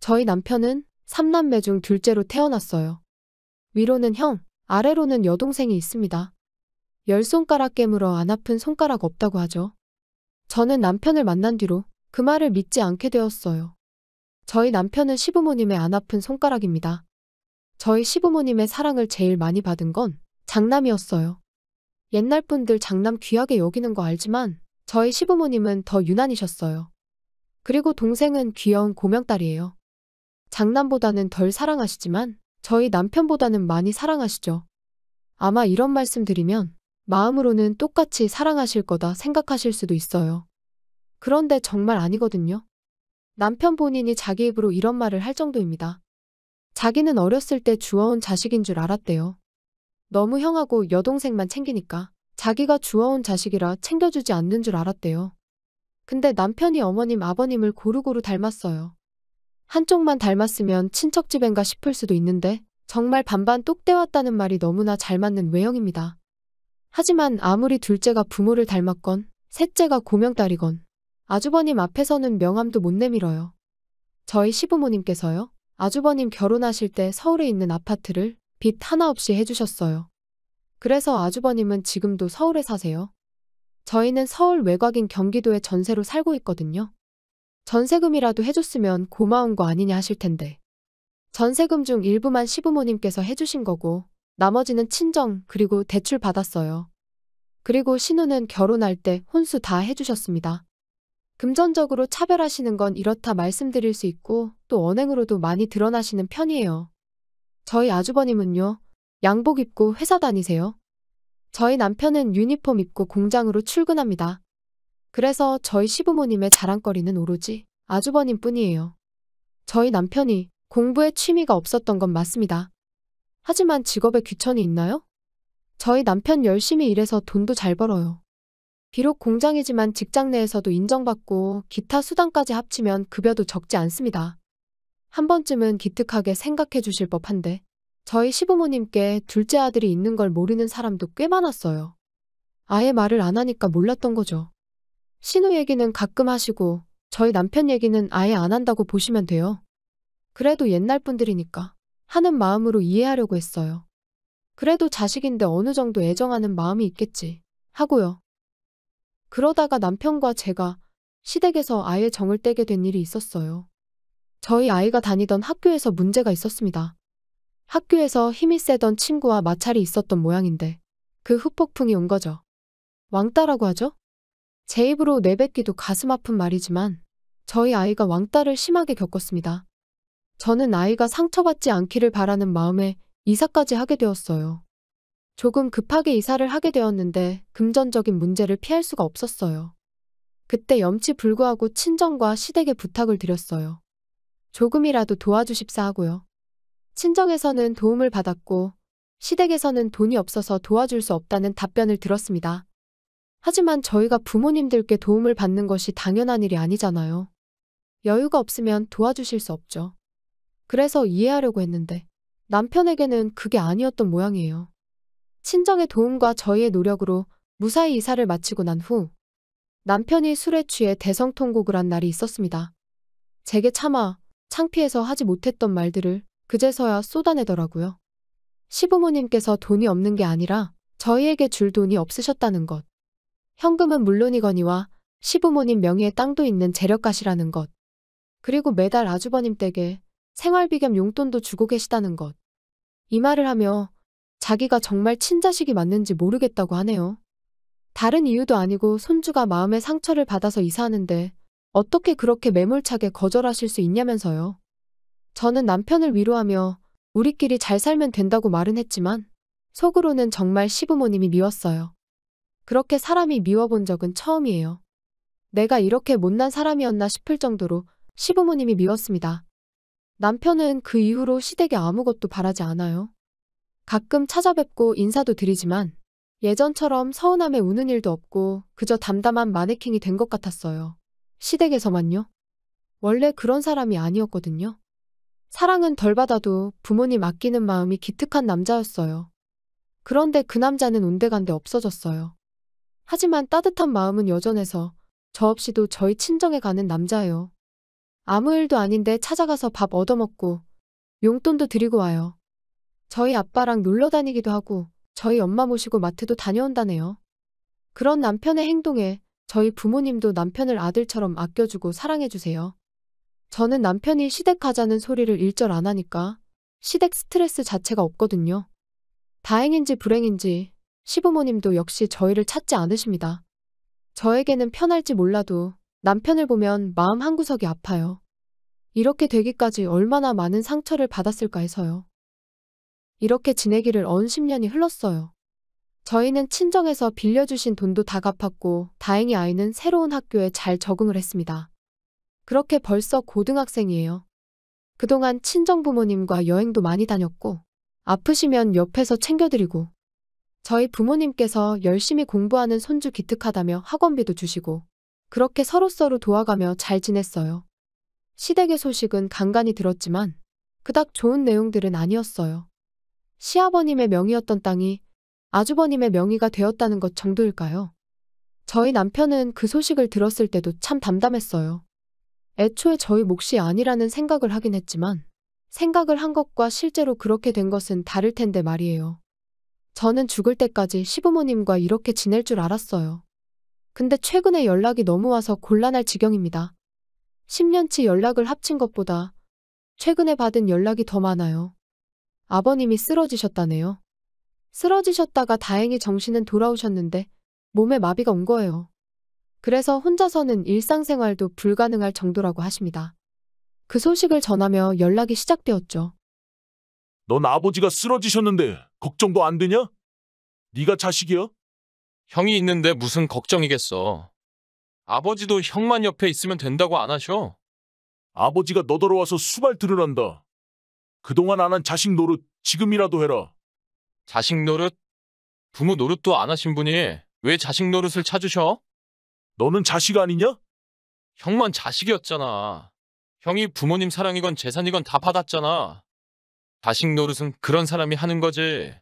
저희 남편은 3남매 중 둘째로 태어났어요. 위로는 형, 아래로는 여동생이 있습니다. 10손가락 깨물어 안 아픈 손가락 없다고 하죠. 저는 남편을 만난 뒤로 그 말을 믿지 않게 되었어요. 저희 남편은 시부모님의 안 아픈 손가락입니다. 저희 시부모님의 사랑을 제일 많이 받은 건 장남이었어요. 옛날 분들 장남 귀하게 여기는 거 알지만 저희 시부모님은 더 유난이셨어요. 그리고 동생은 귀여운 고명딸이에요. 장남보다는 덜 사랑하시지만 저희 남편보다는 많이 사랑하시죠. 아마 이런 말씀 드리면 마음으로는 똑같이 사랑하실 거다 생각하실 수도 있어요. 그런데 정말 아니거든요. 남편 본인이 자기 입으로 이런 말을 할 정도입니다. 자기는 어렸을 때 주워온 자식인 줄 알았대요. 너무 형하고 여동생만 챙기니까 자기가 주워온 자식이라 챙겨주지 않는 줄 알았대요. 근데 남편이 어머님, 아버님을 고루고루 닮았어요. 한쪽만 닮았으면 친척집엔가 싶을 수도 있는데 정말 반반 똑 떼왔다는 말이 너무나 잘 맞는 외형입니다. 하지만 아무리 둘째가 부모를 닮았건 셋째가 고명딸이건 아주버님 앞에서는 명함도 못 내밀어요. 저희 시부모님께서요. 아주버님 결혼하실 때 서울에 있는 아파트를 빚 하나 없이 해주셨어요. 그래서 아주버님은 지금도 서울에 사세요. 저희는 서울 외곽인 경기도에 전세로 살고 있거든요. 전세금이라도 해줬으면 고마운 거 아니냐 하실 텐데. 전세금 중 일부만 시부모님께서 해주신 거고 나머지는 친정 그리고 대출 받았어요. 그리고 신우는 결혼할 때 혼수 다 해주셨습니다. 금전적으로 차별하시는 건 이렇다 말씀드릴 수 있고 또 언행으로도 많이 드러나시는 편이에요. 저희 아주버님은요. 양복 입고 회사 다니세요. 저희 남편은 유니폼 입고 공장으로 출근합니다. 그래서 저희 시부모님의 자랑거리는 오로지 아주버님 뿐이에요. 저희 남편이 공부에 취미가 없었던 건 맞습니다. 하지만 직업에 귀천이 있나요? 저희 남편 열심히 일해서 돈도 잘 벌어요. 비록 공장이지만 직장 내에서도 인정받고 기타 수당까지 합치면 급여도 적지 않습니다. 한 번쯤은 기특하게 생각해 주실 법한데 저희 시부모님께 둘째 아들이 있는 걸 모르는 사람도 꽤 많았어요. 아예 말을 안 하니까 몰랐던 거죠. 신우 얘기는 가끔 하시고 저희 남편 얘기는 아예 안 한다고 보시면 돼요. 그래도 옛날 분들이니까 하는 마음으로 이해하려고 했어요. 그래도 자식인데 어느 정도 애정하는 마음이 있겠지 하고요. 그러다가 남편과 제가 시댁에서 아예 정을 떼게 된 일이 있었어요. 저희 아이가 다니던 학교에서 문제가 있었습니다. 학교에서 힘이 세던 친구와 마찰이 있었던 모양인데 그 후폭풍이 온 거죠. 왕따라고 하죠? 제 입으로 내뱉기도 가슴 아픈 말이지만 저희 아이가 왕따를 심하게 겪었습니다. 저는 아이가 상처받지 않기를 바라는 마음에 이사까지 하게 되었어요. 조금 급하게 이사를 하게 되었는데 금전적인 문제를 피할 수가 없었어요. 그때 염치불구하고 친정과 시댁에 부탁을 드렸어요. 조금이라도 도와주십사 하고요. 친정에서는 도움을 받았고 시댁에서는 돈이 없어서 도와줄 수 없다는 답변을 들었습니다. 하지만 저희가 부모님들께 도움을 받는 것이 당연한 일이 아니잖아요. 여유가 없으면 도와주실 수 없죠. 그래서 이해하려고 했는데 남편에게는 그게 아니었던 모양이에요. 친정의 도움과 저희의 노력으로 무사히 이사를 마치고 난 후 남편이 술에 취해 대성통곡을 한 날이 있었습니다. 제게 차마 창피해서 하지 못했던 말들을 그제서야 쏟아내더라고요. 시부모님께서 돈이 없는 게 아니라 저희에게 줄 돈이 없으셨다는 것. 현금은 물론이거니와 시부모님 명의의 땅도 있는 재력가시라는 것. 그리고 매달 아주버님 댁에 생활비 겸 용돈도 주고 계시다는 것. 이 말을 하며 자기가 정말 친자식이 맞는지 모르겠다고 하네요. 다른 이유도 아니고 손주가 마음의 상처를 받아서 이사하는데 어떻게 그렇게 매몰차게 거절하실 수 있냐면서요. 저는 남편을 위로하며 우리끼리 잘 살면 된다고 말은 했지만 속으로는 정말 시부모님이 미웠어요. 그렇게 사람이 미워본 적은 처음이에요. 내가 이렇게 못난 사람이었나 싶을 정도로 시부모님이 미웠습니다. 남편은 그 이후로 시댁에 아무것도 바라지 않아요. 가끔 찾아뵙고 인사도 드리지만 예전처럼 서운함에 우는 일도 없고 그저 담담한 마네킹이 된 것 같았어요. 시댁에서만요. 원래 그런 사람이 아니었거든요. 사랑은 덜 받아도 부모님 아끼는 마음이 기특한 남자였어요. 그런데 그 남자는 온데간데 없어졌어요. 하지만 따뜻한 마음은 여전해서 저 없이도 저희 친정에 가는 남자예요. 아무 일도 아닌데 찾아가서 밥 얻어먹고 용돈도 드리고 와요. 저희 아빠랑 놀러 다니기도 하고 저희 엄마 모시고 마트도 다녀온다네요. 그런 남편의 행동에 저희 부모님도 남편을 아들처럼 아껴주고 사랑해주세요. 저는 남편이 시댁 가자는 소리를 일절 안 하니까 시댁 스트레스 자체가 없거든요. 다행인지 불행인지 시부모님도 역시 저희를 찾지 않으십니다. 저에게는 편할지 몰라도 남편을 보면 마음 한구석이 아파요. 이렇게 되기까지 얼마나 많은 상처를 받았을까 해서요. 이렇게 지내기를 언 10년이 흘렀어요. 저희는 친정에서 빌려주신 돈도 다 갚았고 다행히 아이는 새로운 학교에 잘 적응을 했습니다. 그렇게 벌써 고등학생이에요. 그동안 친정부모님과 여행도 많이 다녔고 아프시면 옆에서 챙겨드리고 저희 부모님께서 열심히 공부하는 손주 기특하다며 학원비도 주시고 그렇게 서로서로 도와가며 잘 지냈어요. 시댁의 소식은 간간히 들었지만 그닥 좋은 내용들은 아니었어요. 시아버님의 명의였던 땅이 아주버님의 명의가 되었다는 것 정도일까요? 저희 남편은 그 소식을 들었을 때도 참 담담했어요. 애초에 저희 몫이 아니라는 생각을 하긴 했지만 생각을 한 것과 실제로 그렇게 된 것은 다를 텐데 말이에요. 저는 죽을 때까지 시부모님과 이렇게 지낼 줄 알았어요. 근데 최근에 연락이 너무 와서 곤란할 지경입니다. 10년치 연락을 합친 것보다 최근에 받은 연락이 더 많아요. 아버님이 쓰러지셨다네요. 쓰러지셨다가 다행히 정신은 돌아오셨는데 몸에 마비가 온 거예요. 그래서 혼자서는 일상생활도 불가능할 정도라고 하십니다. 그 소식을 전하며 연락이 시작되었죠. 넌 아버지가 쓰러지셨는데 걱정도 안 되냐? 네가 자식이야? 형이 있는데 무슨 걱정이겠어. 아버지도 형만 옆에 있으면 된다고 안 하셔. 아버지가 너더러 와서 수발 들으란다. 그동안 안 한 자식 노릇 지금이라도 해라. 자식 노릇? 부모 노릇도 안 하신 분이 왜 자식 노릇을 찾으셔? 너는 자식 아니냐? 형만 자식이었잖아. 형이 부모님 사랑이건 재산이건 다 받았잖아. 자식 노릇은 그런 사람이 하는 거지.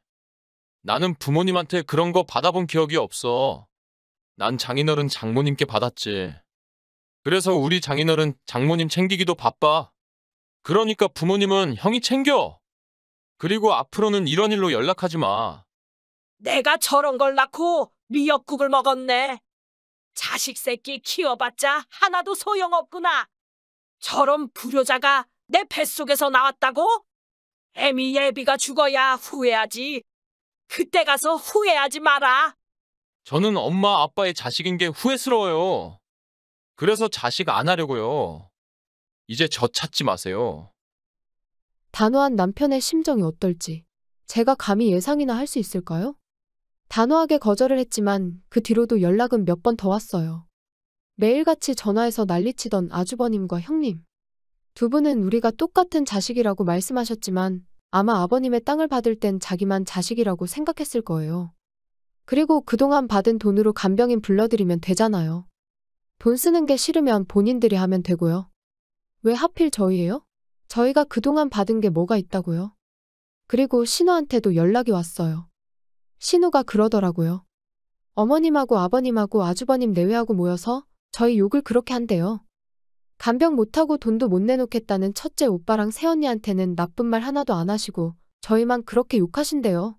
나는 부모님한테 그런 거 받아본 기억이 없어. 난 장인어른 장모님께 받았지. 그래서 우리 장인어른 장모님 챙기기도 바빠. 그러니까 부모님은 형이 챙겨. 그리고 앞으로는 이런 일로 연락하지 마. 내가 저런 걸 낳고 미역국을 먹었네. 자식 새끼 키워봤자 하나도 소용없구나. 저런 불효자가 내 뱃속에서 나왔다고? 애미 예비가 죽어야 후회하지. 그때 가서 후회하지 마라. 저는 엄마 아빠의 자식인 게 후회스러워요. 그래서 자식 안 하려고요. 이제 저 찾지 마세요. 단호한 남편의 심정이 어떨지 제가 감히 예상이나 할 수 있을까요? 단호하게 거절을 했지만 그 뒤로도 연락은 몇 번 더 왔어요. 매일같이 전화해서 난리치던 아주버님과 형님. 두 분은 우리가 똑같은 자식이라고 말씀하셨지만 아마 아버님의 땅을 받을 땐 자기만 자식이라고 생각했을 거예요. 그리고 그동안 받은 돈으로 간병인 불러들이면 되잖아요. 돈 쓰는 게 싫으면 본인들이 하면 되고요. 왜 하필 저희예요? 저희가 그동안 받은 게 뭐가 있다고요? 그리고 신우한테도 연락이 왔어요. 신우가 그러더라고요. 어머님하고 아버님하고 아주버님 내외하고 모여서 저희 욕을 그렇게 한대요. 간병 못하고 돈도 못 내놓겠다는 첫째 오빠랑 새언니한테는 나쁜 말 하나도 안 하시고 저희만 그렇게 욕하신대요.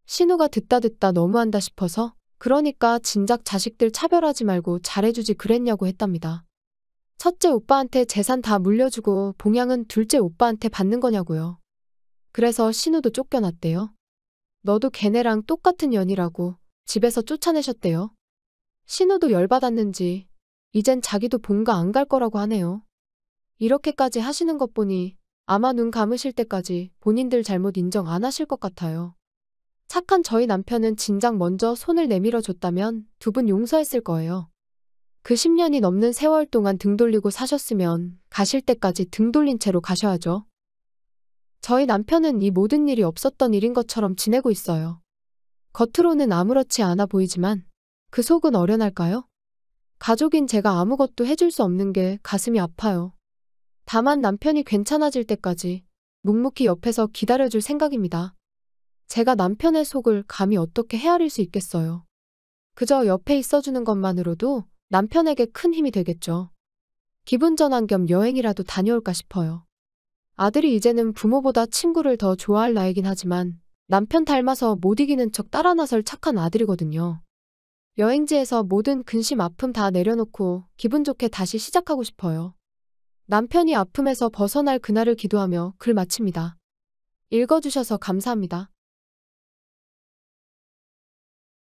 신우가 듣다 너무한다 싶어서 그러니까 진작 자식들 차별하지 말고 잘해주지 그랬냐고 했답니다. 첫째 오빠한테 재산 다 물려주고 봉양은 둘째 오빠한테 받는 거냐고요. 그래서 신우도 쫓겨났대요. 너도 걔네랑 똑같은 년이라고 집에서 쫓아내셨대요. 신우도 열받았는지 이젠 자기도 본가 안 갈 거라고 하네요. 이렇게까지 하시는 것 보니 아마 눈 감으실 때까지 본인들 잘못 인정 안 하실 것 같아요. 착한 저희 남편은 진작 먼저 손을 내밀어 줬다면 두 분 용서했을 거예요. 그 10년이 넘는 세월 동안 등 돌리고 사셨으면 가실 때까지 등 돌린 채로 가셔야죠. 저희 남편은 이 모든 일이 없었던 일인 것처럼 지내고 있어요. 겉으로는 아무렇지 않아 보이지만 그 속은 어련할까요? 가족인 제가 아무것도 해줄 수 없는 게 가슴이 아파요. 다만 남편이 괜찮아질 때까지 묵묵히 옆에서 기다려줄 생각입니다. 제가 남편의 속을 감히 어떻게 헤아릴 수 있겠어요. 그저 옆에 있어주는 것만으로도 남편에게 큰 힘이 되겠죠. 기분 전환 겸 여행이라도 다녀올까 싶어요. 아들이 이제는 부모보다 친구를 더 좋아할 나이긴 하지만 남편 닮아서 못 이기는 척 따라 나설 착한 아들이거든요. 여행지에서 모든 근심 아픔 다 내려놓고 기분 좋게 다시 시작하고 싶어요. 남편이 아픔에서 벗어날 그날을 기도하며 글 마칩니다. 읽어주셔서 감사합니다.